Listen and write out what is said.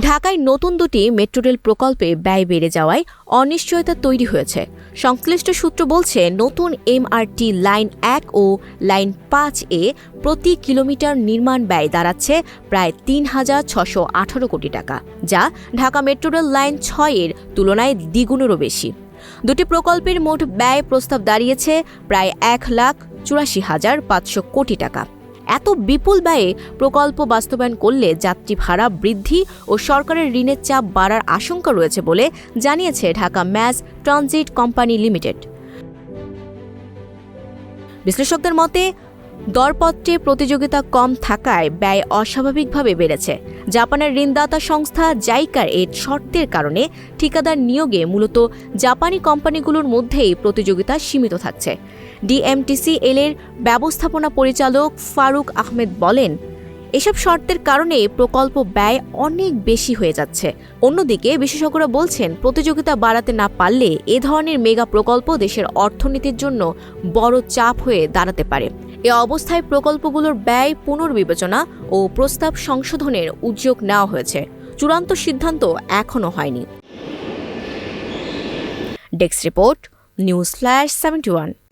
ঢাকায় নতুন দুটি মেট্রো রেল প্রকল্পে ব্যয় বেড়ে যাওয়ায় অনিশ্চয়তা তৈরি হয়েছে। সংশ্লিষ্ট সূত্র বলছে, নতুন এমআরটি লাইন ১ ও লাইন ৫-এ প্রতি কিলোমিটার নির্মাণ ব্যয় দাঁড়াচ্ছে প্রায় ৩,৬১৮ কোটি টাকা, যা ঢাকা মেট্রো রেল লাইন ৬-এর তুলনায় দ্বিগুণেরও বেশি। দুটি প্রকল্পের মোট ব্যয় প্রস্তাব দাঁড়িয়েছে প্রায় ১,৮৪,৫০০ কোটি টাকা। এত বিপুল ব্যয়ে প্রকল্প বাস্তবায়ন করলে যাত্রী ভাড়া বৃদ্ধি ও সরকারের ঋণের চাপ বাড়ার আশঙ্কা রয়েছে বলে জানিয়েছে Dhaka mass transit company limited. বিশ্লেষকদের মতে, দরপত্রে প্রতিযোগিতা কম থাকায় ব্যয় অস্বাভাবিকভাবে বেড়েছে। জাপানের ঋণদাতা সংস্থা জাইকার এর শর্তের কারণে ঠিকাদার নিয়োগে মূলত জাপানি কোম্পানিগুলোর মধ্যেই প্রতিযোগিতা সীমিত থাকছে। ডিএমটিসিএল এর ব্যবস্থাপনা পরিচালক ফারুক আহমেদ বলেন, এসব শর্তের কারণে প্রকল্প ব্যয় অনেক বেশি হয়ে যাচ্ছে। অন্যদিকে বিশেষজ্ঞরা বলছেন, প্রতিযোগিতা বাড়াতে না পারলে এ ধরনের মেগা প্রকল্প দেশের অর্থনীতির জন্য বড় চাপ হয়ে দাঁড়াতে পারে। এ অবস্থায় প্রকল্পগুলোর ব্যয় পুনর্বিবেচনা ও প্রস্তাব সংশোধনের উদ্যোগ নেওয়া হয়েছে। চূড়ান্ত সিদ্ধান্ত এখনও হয়নি। Desk report, news flash 71।